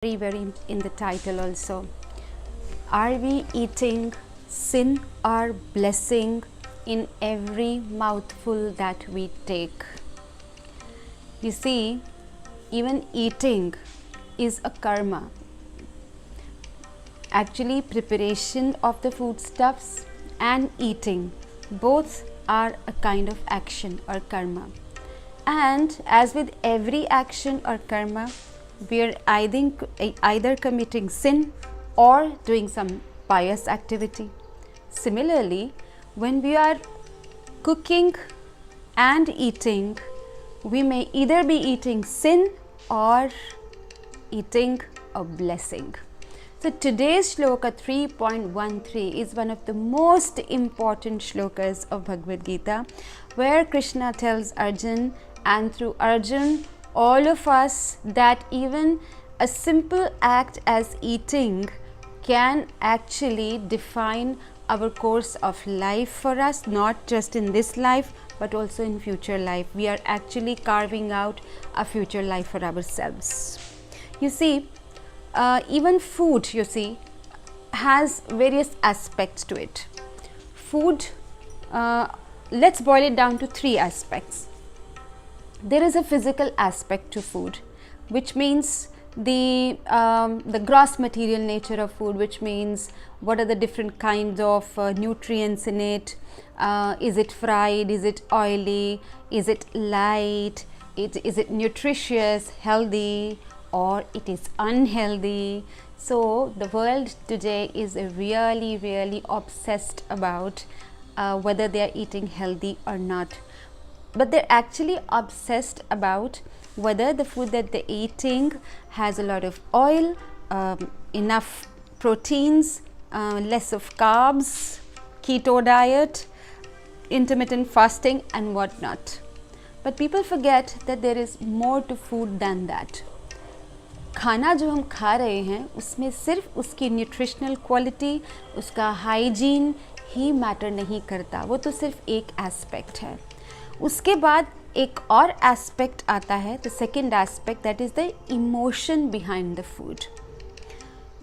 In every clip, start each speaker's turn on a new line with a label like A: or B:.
A: very in the title also. Are we eating sin or blessing in every mouthful that we take? You see, even eating is a karma. Actually, preparation of the foodstuffs and eating both are a kind of action or karma. And as with every action or karma, we are either committing sin or doing some pious activity. Similarly, when we are cooking and eating, we may either be eating sin or eating a blessing. So today's shloka 3.13 is one of the most important shlokas of Bhagavad Gita, where Krishna tells Arjun, and through Arjun all of us, that even a simple act as eating can actually define our course of life for us, not just in this life but also in future life. We are actually carving out a future life for ourselves. You see, even food, has various aspects to it. Food, let's boil it down to three aspects. There is a physical aspect to food, which means the gross material nature of food, which means what are the different kinds of nutrients in it. Is it fried? Is it oily? Is it light? Is it nutritious, healthy, or it is unhealthy? So the world today is really obsessed about whether they are eating healthy or not. But they're actually obsessed about whether the food that they're eating has a lot of oil, enough proteins, less of carbs, keto diet, intermittent fasting and whatnot. But people forget that there is more to food than that. खाना जो हम खा रहे हैं उसमें सिर्फ उसकी nutritional quality, उसका हाइजीन ही मैटर नहीं करता, वो तो सिर्फ एक एस्पेक्ट है. उसके बाद एक और एस्पेक्ट आता है, the second aspect, that is the emotion behind the food,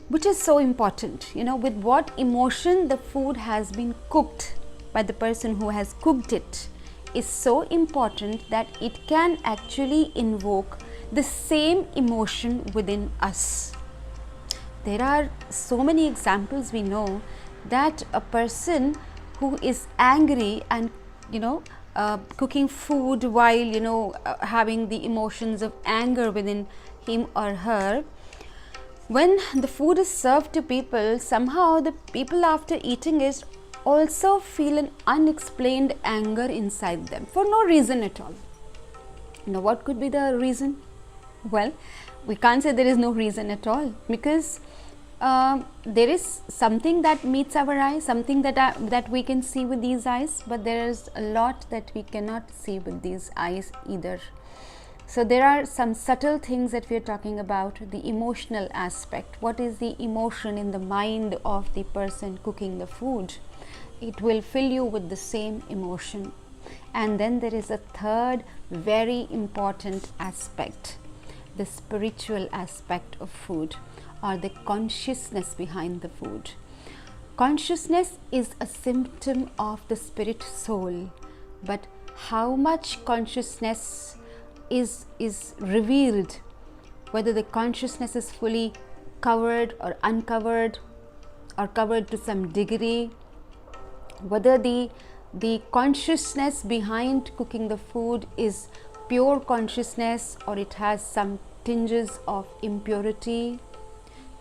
A: which is so important. With what emotion the food has been cooked by the person who has cooked it is so important that it can actually invoke the same emotion within us. There are so many examples we know that a person who is angry and cooking food while having the emotions of anger within him or her, when the food is served to people, somehow the people after eating it also feel an unexplained anger inside them for no reason at all. Now what could be the reason? Well, we can't say there is no reason at all, because there is something that meets our eye, something that we can see with these eyes, but there is a lot that we cannot see with these eyes either. So there are some subtle things that we are talking about. The emotional aspect. What is the emotion in the mind of the person cooking the food? It will fill you with the same emotion. And then there is a third very important aspect, the spiritual aspect of food, or the consciousness behind the food. Consciousness is a symptom of the spirit soul, but how much consciousness is revealed, whether the consciousness is fully covered or uncovered or covered to some degree, whether the consciousness behind cooking the food is pure consciousness or it has some tinges of impurity,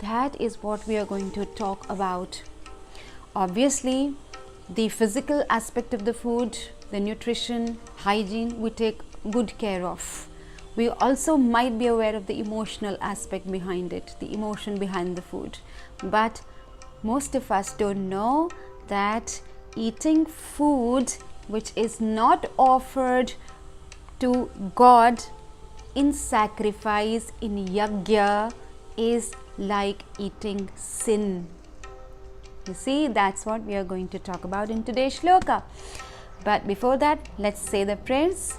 A: that is what we are going to talk about. Obviously, the physical aspect of the food, the nutrition, hygiene, we take good care of. We also might be aware of the emotional aspect behind it, the emotion behind the food. But most of us don't know that eating food which is not offered to God in sacrifice, in yajna, is like eating sin. You see, that's what we are going to talk about in today's shloka. But before that, let's say the prayers.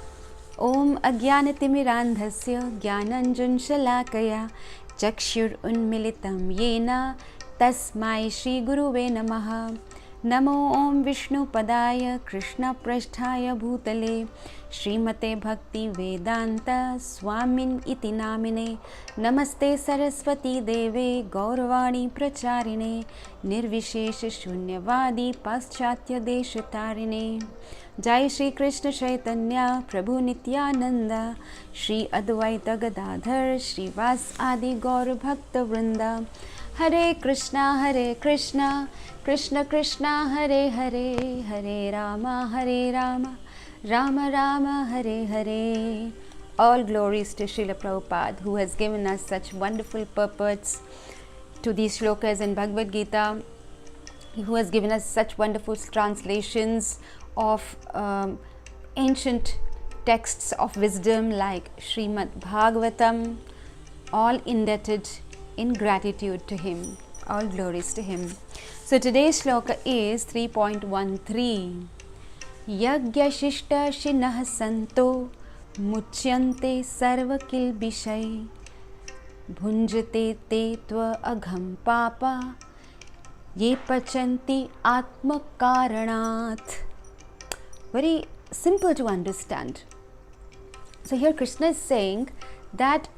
A: Om Ajnanatimirandhasya Jnananjanशलाकया चक्षुर उन्मिलितं येन तस्मै श्री गुरुवे नमः। नमो ओम विष्णुपदाय कृष्णप्रेष्ठाय भूतले श्रीमते भक्तिवेदांत स्वामिन इति नामिने। नमस्ते सरस्वती देवे गौरवाणी प्रचारिणे निर्विशेष शून्यवादी पाश्चात्य देशतारिणे। जय श्री कृष्ण चैतन्य प्रभु नित्यानंद श्री अद्वैत गदाधर श्रीवास आदि गौर भक्त वृंद। हरे कृष्णा कृष्ण कृष्णा हरे हरे, हरे Ram Ram Ram Hare Hare. All glories to Srila Prabhupada, who has given us such wonderful purports to these shlokas in Bhagavad Gita, who has given us such wonderful translations of ancient texts of wisdom like Srimad Bhagavatam, all indebted in gratitude to him. All glories to him. So today's shloka is 3.13. Yagya shishta shinah santo muchyante sarva kilbishai bhunjate te tva agham papa ye pachanti atma karanat. Very simple to understand. So here Krishna is saying that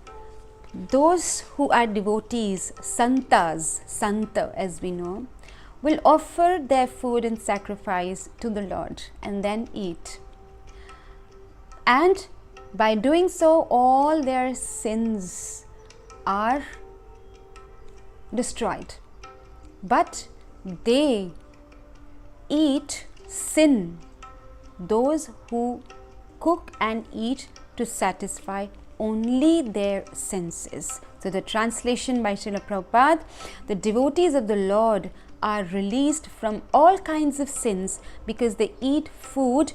A: those who are devotees, santas, santa as we know, will offer their food in sacrifice to the Lord and then eat. And by doing so, all their sins are destroyed. But they eat sin, those who cook and eat to satisfy only their senses. So the translation by Srila Prabhupada, the devotees of the Lord are released from all kinds of sins because they eat food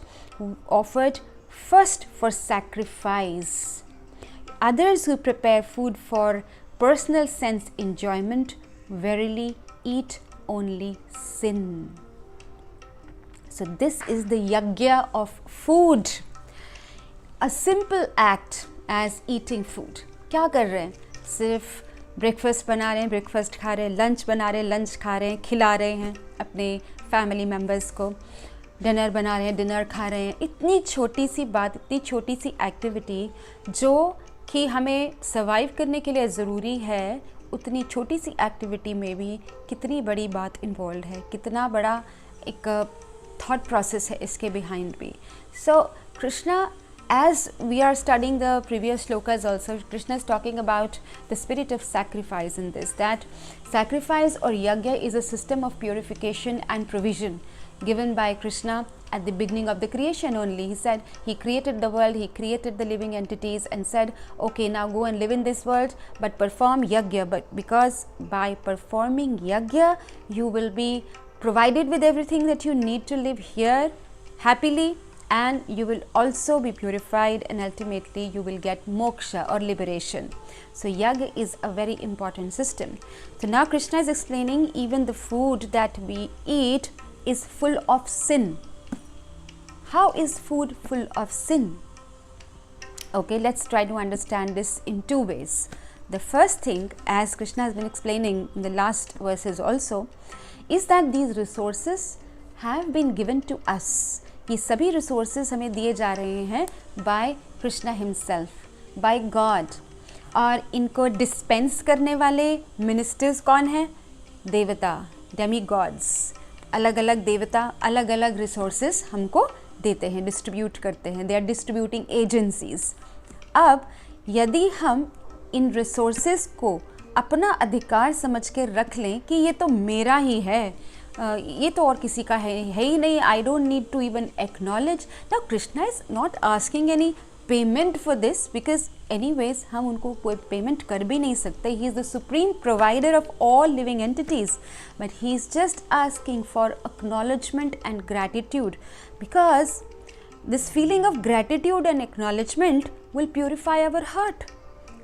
A: offered first for sacrifice. Others who prepare food for personal sense enjoyment verily eat only sin. So this is the yagya of food, a simple act as eating food. क्या कर रहे हैं? सिर्फ breakfast बना रहे हैं, breakfast खा रहे हैं, लंच बना रहे हैं, लंच खा रहे हैं, खिला रहे हैं अपने फैमिली मेम्बर्स को, डिनर बना रहे हैं, डिनर खा रहे हैं। इतनी छोटी सी बात, इतनी छोटी सी एक्टिविटी जो कि हमें सर्वाइव करने के लिए ज़रूरी है, उतनी छोटी सी एक्टिविटी में भी कितनी बड़ी बात इन्वॉल्व है, कितना बड़ा एक थॉट प्रोसेस है इसके बिहाइंड भी। सो Krishna, as we are studying the previous shlokas also, Krishna is talking about the spirit of sacrifice in this, that sacrifice or yagya is a system of purification and provision given by Krishna at the beginning of the creation only. He said he created the world, he created the living entities and said, okay, now go and live in this world but perform yagya. But because by performing yagya you will be provided with everything that you need to live here happily, and you will also be purified, and ultimately you will get moksha or liberation. So yagya is a very important system. So now Krishna is explaining even the food that we eat is full of sin. How is food full of sin? Okay, let's try to understand this in two ways. The first thing, as Krishna has been explaining in the last verses also, is that these resources have been given to us. ये सभी resources हमें दिए जा रहे हैं by Krishna himself, by God. और इनको dispense करने वाले मिनिस्टर्स कौन हैं? देवता, डेमी गॉड्स। अलग अलग देवता अलग अलग रिसोर्सेज हमको देते हैं, डिस्ट्रीब्यूट करते हैं। They are distributing agencies. अब यदि हम इन रिसोर्सेज को अपना अधिकार समझ के रख लें कि ये तो मेरा ही है, ये तो और किसी का है ही नहीं, I don't need to even acknowledge. Now Krishna is not asking any payment for this, because anyways हम उनको कोई पेमेंट कर भी नहीं सकते। He is the supreme provider of all living entities, but he is just asking for acknowledgement and gratitude, because this feeling of gratitude and acknowledgement will purify our heart,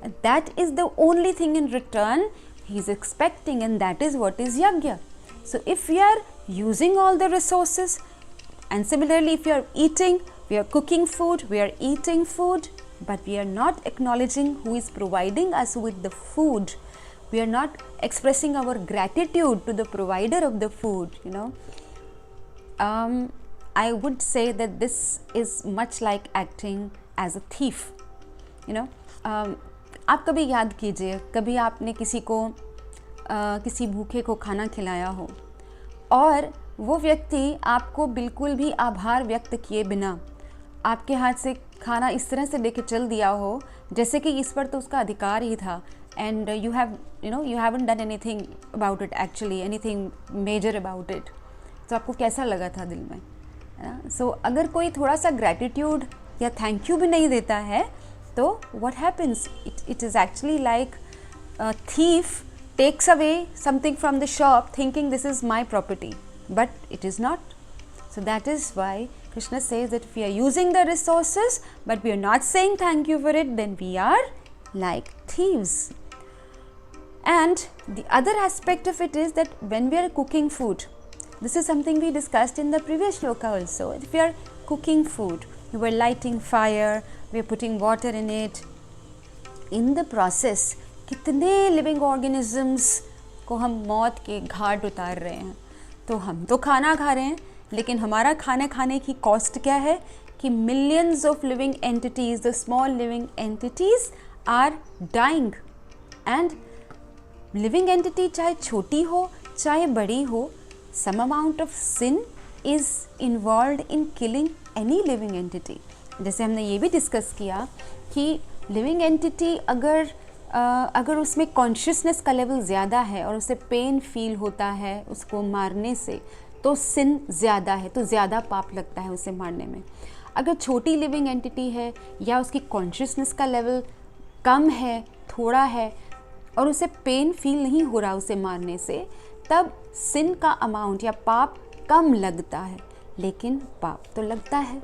A: and that is the only thing in return he is expecting, and that is what is yagya. So if we are using all the resources, and similarly if you are eating, we are cooking food, we are eating food, but we are not acknowledging who is providing us with the food, we are not expressing our gratitude to the provider of the food, I would say that this is much like acting as a thief. आप कभी याद कीजिए, कभी आपने किसी को किसी भूखे को खाना खिलाया हो और वो व्यक्ति आपको बिल्कुल भी आभार व्यक्त किए बिना आपके हाथ से खाना इस तरह से लेके चल दिया हो जैसे कि इस पर तो उसका अधिकार ही था, and you haven't done anything about it, actually anything major about it, तो आपको कैसा लगा था दिल में, है ना? सो अगर कोई थोड़ा सा ग्रैटिट्यूड या थैंक यू भी नहीं देता है तो what happens, it is actually like thief takes away something from the shop thinking this is my property, but it is not. So that is why Krishna says that if we are using the resources but we are not saying thank you for it, then we are like thieves. And the other aspect of it is that when we are cooking food, this is something we discussed in the previous shloka also. If we are cooking food, we are lighting fire, we are putting water in it, in the process कितने living organisms को हम मौत के घाट उतार रहे हैं. तो हम तो खाना खा रहे हैं, लेकिन हमारा खाना खाने की कॉस्ट क्या है कि millions of living entities, the small living entities are dying. And living entity चाहे छोटी हो चाहे बड़ी हो, some amount of sin is involved in killing any living entity. जैसे हमने ये भी डिस्कस किया कि लिविंग एंटिटी अगर उसमें कॉन्शियसनेस का लेवल ज़्यादा है और उसे पेन फील होता है उसको मारने से, तो सिन ज़्यादा है, तो ज़्यादा पाप लगता है उसे मारने में. अगर छोटी लिविंग एंटिटी है या उसकी कॉन्शियसनेस का लेवल कम है, थोड़ा है, और उसे पेन फील नहीं हो रहा उसे मारने से, तब सिन का अमाउंट या पाप कम लगता है, लेकिन पाप तो लगता है.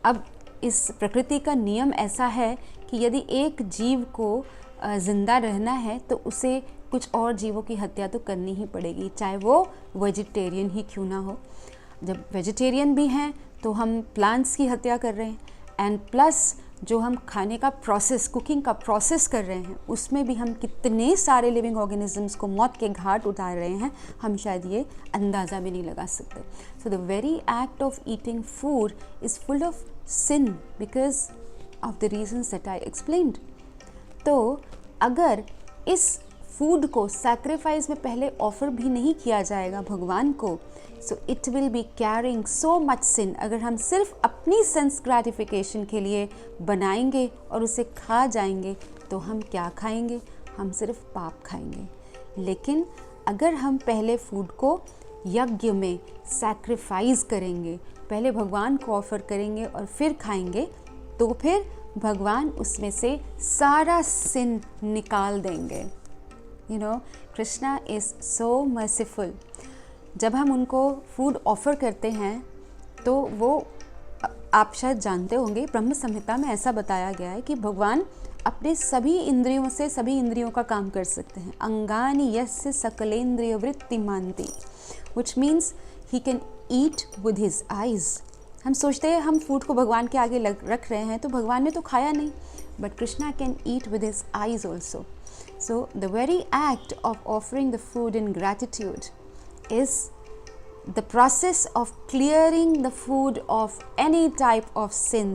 A: अब इस प्रकृति का नियम ऐसा है कि यदि एक जीव को ज़िंदा रहना है तो उसे कुछ और जीवों की हत्या तो करनी ही पड़ेगी, चाहे वो वेजिटेरियन ही क्यों ना हो. जब वेजिटेरियन भी हैं तो हम प्लांट्स की हत्या कर रहे हैं, एंड प्लस जो हम खाने का प्रोसेस, कुकिंग का प्रोसेस कर रहे हैं, उसमें भी हम कितने सारे लिविंग ऑर्गेनिजम्स को मौत के घाट उतार रहे हैं, हम शायद ये अंदाज़ा भी नहीं लगा सकते. So the very act of eating food is full of sin because of the reasons that I explained. तो अगर इस फूड को सैक्रिफाइस में पहले ऑफर भी नहीं किया जाएगा भगवान को, so it will be carrying so much sin. अगर हम सिर्फ अपनी सेंस ग्रेटिफिकेशन के लिए बनाएंगे और उसे खा जाएंगे तो हम क्या खाएंगे? हम सिर्फ पाप खाएंगे. लेकिन अगर हम पहले फूड को यज्ञ में सैक्रिफाइस करेंगे, पहले भगवान को ऑफर करेंगे और फिर खाएंगे, तो फिर भगवान उसमें से सारा सिन निकाल देंगे. Krishna is so merciful. जब हम उनको फूड ऑफ़र करते हैं तो वो, आप शायद जानते होंगे, ब्रह्म संहिता में ऐसा बताया गया है कि भगवान अपने सभी इंद्रियों से सभी इंद्रियों का काम कर सकते हैं. अंगानि यस्य सकलेंद्रिय वृत्ति मानती, which means he can eat with his eyes. हम सोचते हैं हम फूड को भगवान के आगे रख रहे हैं तो भगवान ने तो खाया नहीं, but Krishna can eat with his eyes also. So the very act of offering the food in gratitude is the process of clearing the food of any type of sin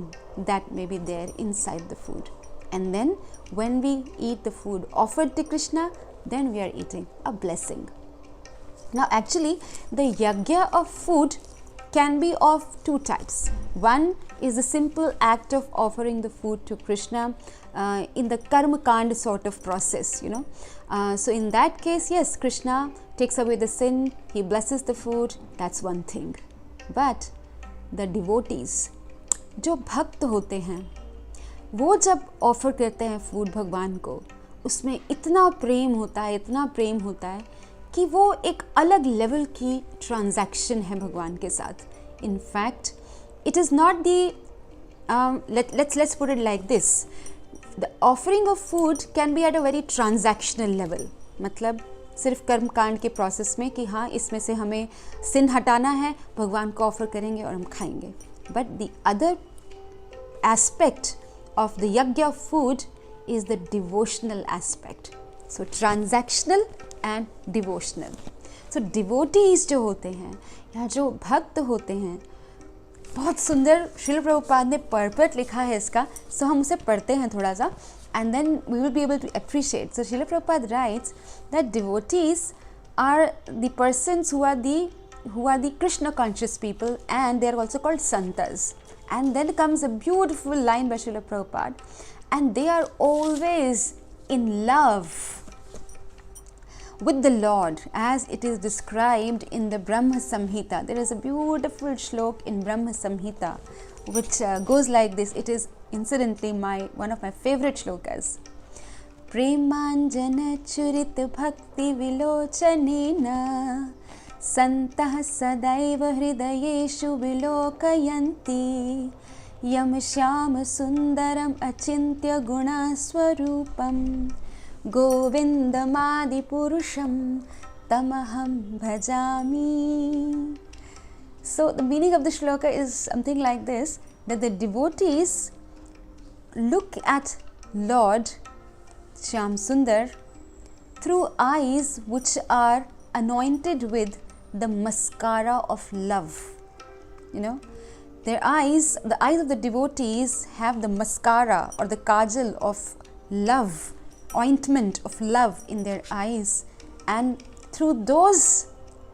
A: that may be there inside the food. And then when we eat the food offered to Krishna, then we are eating a blessing. Now actually the yajna of food can be of two types. One is the simple act of offering the food to Krishna in the karma kand sort of process, so in that case, yes, Krishna takes away the sin, he blesses the food, that's one thing. But the devotees, जो भक्त होते हैं, वो जब offer करते हैं food भगवान को, उसमें इतना प्रेम होता है, इतना प्रेम होता है कि वो एक अलग लेवल की ट्रांजैक्शन है भगवान के साथ. In fact, it is not the let's put it like this. The offering of food can be at a very transactional level. मतलब सिर्फ कर्म कांड के प्रोसेस में कि हाँ इसमें से हमें सिन हटाना है, भगवान को ऑफर करेंगे और हम खाएंगे. But the other aspect of the yajna of food is the devotional aspect. So transactional and devotional. So devotees जो होते हैं या जो भक्त होते हैं, बहुत सुंदर श्रील प्रभुपाद ने पर्पट लिखा है इसका, सो हम उसे पढ़ते हैं थोड़ा सा and then we will be able to appreciate. So Srila Prabhupada writes that devotees are the persons who are the Krishna conscious people, and they are also called santas. And then comes a beautiful line by Srila Prabhupada, and they are always in love with the Lord as it is described in the Brahma Samhita. There is a beautiful shlok in Brahma Samhita which goes like this. It is incidentally one of my favorite shlokas. Premanjana churit bhakti vilochanena santah sadaiva hridayeshu vilokayanti yam shyam sundaram achintya guna swarupam govindamadi purusham tamaham bhajami. So the meaning of the shloka is something like this, that the devotees look at Lord Shyam Sundar through eyes which are anointed with the mascara of love. You know, the eyes of the devotees have the mascara or the kajal of love, ointment of love in their eyes, and through those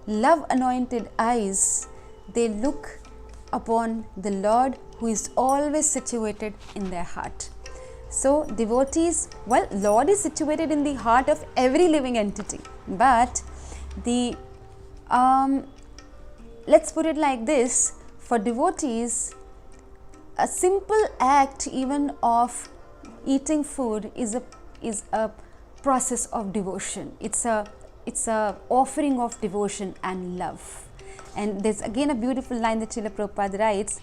A: love anointed eyes they look upon the Lord who is always situated in their heart. So devotees, well, Lord is situated in the heart of every living entity, but let's put it like this, for devotees a simple act even of eating food is a process of devotion. It's a offering of devotion and love. And there's again a beautiful line that Srila Prabhupada writes,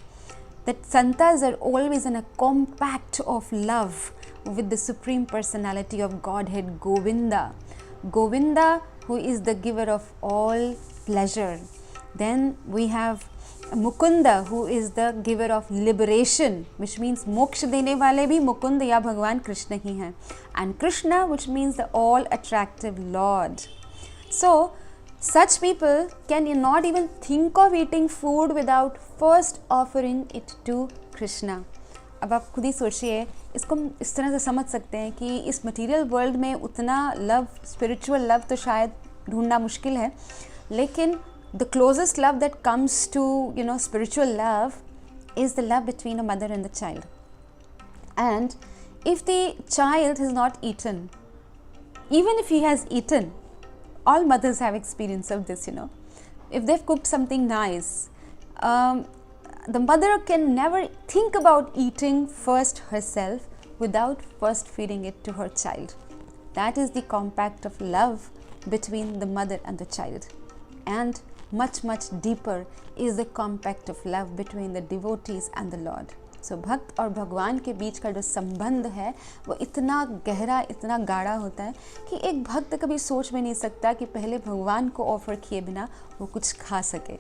A: that santas are always in a compact of love with the Supreme Personality of Godhead, Govinda. Govinda, who is the giver of all pleasure. Then we have Mukunda, who is the giver of liberation, which means moksha dene wale bhi Mukunda ya Bhagwan Krishna hi hai. And Krishna, which means the all attractive Lord. So such people can not even think of eating food without first offering it to Krishna. अब आप खुद ही सोचिए, इसको हम इस तरह से समझ सकते हैं कि इस मटीरियल वर्ल्ड में उतना लव, स्पिरिचुअल लव तो शायद ढूंढना मुश्किल है, लेकिन the closest love that comes to, you know, spiritual love is the love between a mother and the child. And if the child has not eaten, even if he has eaten, all mothers have experience of this, you know. If they've cooked something nice, the mother can never think about eating first herself without first feeding it to her child. That is the compact of love between the mother and the child. And much, much deeper is the compact of love between the devotees and the Lord. So भक्त और भगवान के बीच का जो संबंध है वो इतना गहरा, इतना गाढ़ा होता है कि एक भक्त कभी सोच भी नहीं सकता कि पहले भगवान को ऑफर किए बिना वो कुछ खा सके.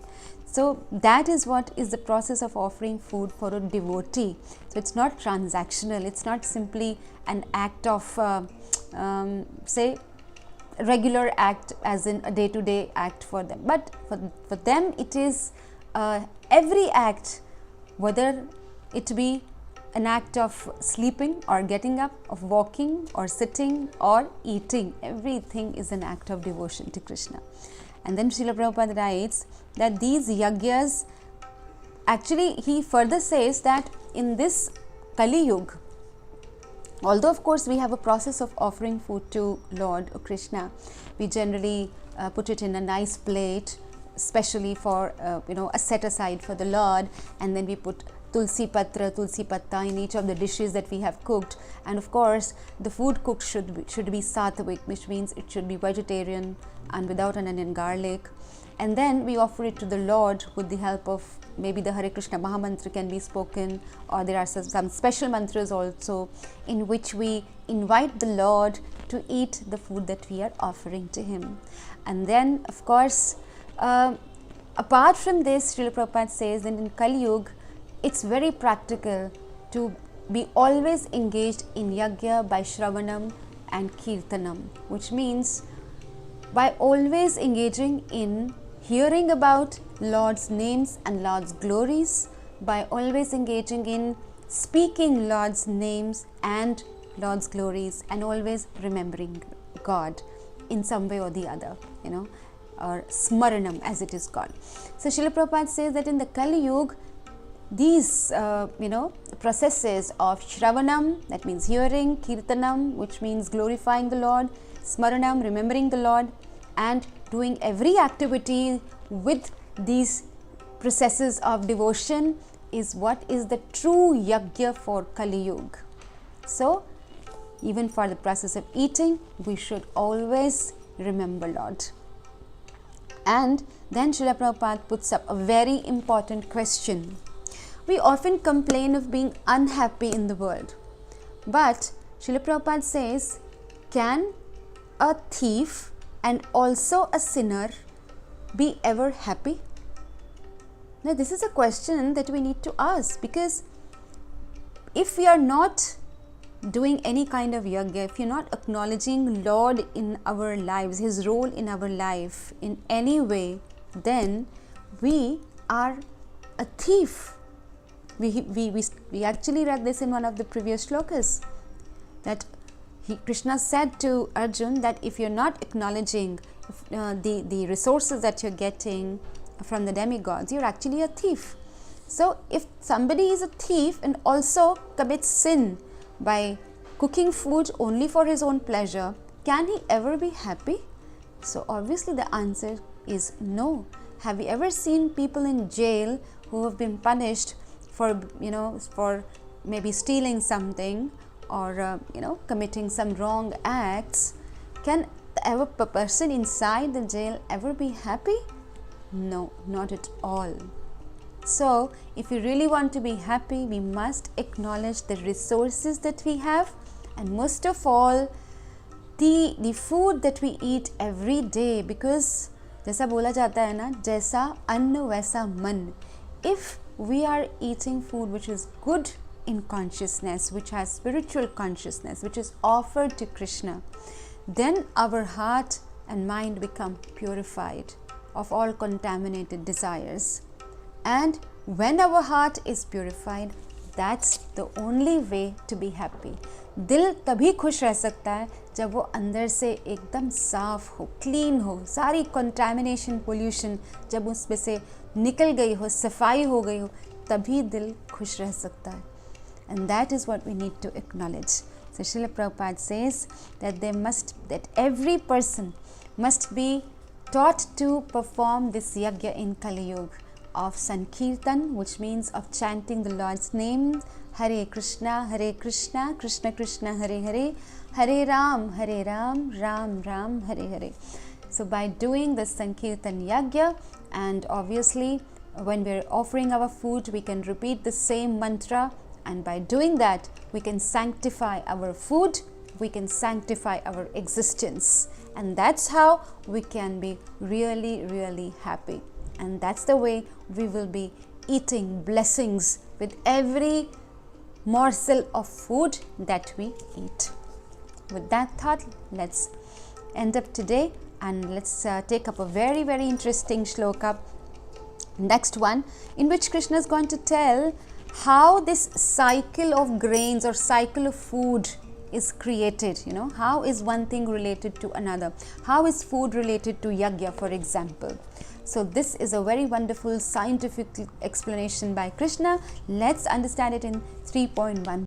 A: So that is what is the process of offering food for a devotee. So it's not transactional, it's not simply an act of say regular act as in a day-to-day act for them, but for them it is every act, whether it be an act of sleeping or getting up, of walking or sitting or eating, everything is an act of devotion to Krishna. And then Srila Prabhupada writes that these yagyas, actually he further says that in this Kali Yuga, although of course we have a process of offering food to Lord or Krishna, we generally put it in a nice plate, especially for a set aside for the Lord, and then we put tulsi patra, tulsi patta in each of the dishes that we have cooked. And of course the food cooked should be sattvic, which means it should be vegetarian and without an onion garlic. And then we offer it to the Lord with the help of maybe the Hare Krishna Mahamantra can be spoken, or there are some special mantras also in which we invite the Lord to eat the food that we are offering to him. And then of course apart from this, Srila Prabhupada says that in Kali Yuga it's very practical to be always engaged in yagya by shravanam, and Kirtanam, which means by always engaging in hearing about Lord's names and Lord's glories, by always engaging in speaking Lord's names and Lord's glories, and always remembering God in some way or the other, or smaranam as it is called. So Srila Prabhupada says that in the Kali Yuga, these processes of Shravanam, that means hearing, Kirtanam, which means glorifying the Lord, Smaranam, remembering the Lord, and doing every activity with these processes of devotion is what is the true yajna for Kali Yuga. So even for the process of eating, we should always remember Lord. And then Srila Prabhupada puts up a very important question. We often complain of being unhappy in the world. But Srila Prabhupada says, can a thief and also a sinner be ever happy? Now this is a question that we need to ask, because if we are not doing any kind of yajna, if you're not acknowledging Lord in our lives, His role in our life in any way, then we are a thief. We actually read this in one of the previous shlokas, that Krishna said to Arjun that if you're not acknowledging the resources that you're getting from the demigods, you're actually a thief. So if somebody is a thief and also commits sin by cooking food only for his own pleasure, can he ever be happy? So obviously the answer is no. Have you ever seen people in jail who have been punished for maybe stealing something or committing some wrong acts? Can a person inside the jail ever be happy? No, not at all. So if we really want to be happy, we must acknowledge the resources that we have, and most of all the food that we eat every day, because जैसा बोला जाता है ना, जैसा अन्न वैसा मन. If we are eating food which is good in consciousness, which has spiritual consciousness, which is offered to Krishna, then our heart and mind become purified of all contaminated desires. And when our heart is purified, that's the only way to be happy. दिल तभी खुश रह सकता है जब वो अंदर से एकदम साफ हो, क्लीन हो, सारी कंटामिनेशन, पोल्यूशन जब उसमें से निकल गई हो, सफाई हो गई हो, तभी दिल खुश रह सकता है. And that is what we need to acknowledge. So Srila Prabhupada says that every person must be taught to perform this yajna in Kali Yuga of Sankirtan, which means of chanting the Lord's name, Hare Krishna, Krishna Krishna, Hare Hare, Hare Ram, Ram Ram, Hare Hare. So by doing the Sankirtan yajna, and obviously when we're offering our food, we can repeat the same mantra, and by doing that, we can sanctify our food, we can sanctify our existence, and that's how we can be really, really happy. And that's the way we will be eating blessings with every morsel of food that we eat. With that thought, let's end up today, and let's take up a very, very interesting shloka, next one, in which Krishna is going to tell how this cycle of grains or cycle of food is created. How is one thing related to another? How is food related to yajna, for example? So this is a very wonderful scientific explanation by Krishna. Let's understand it in 3.1.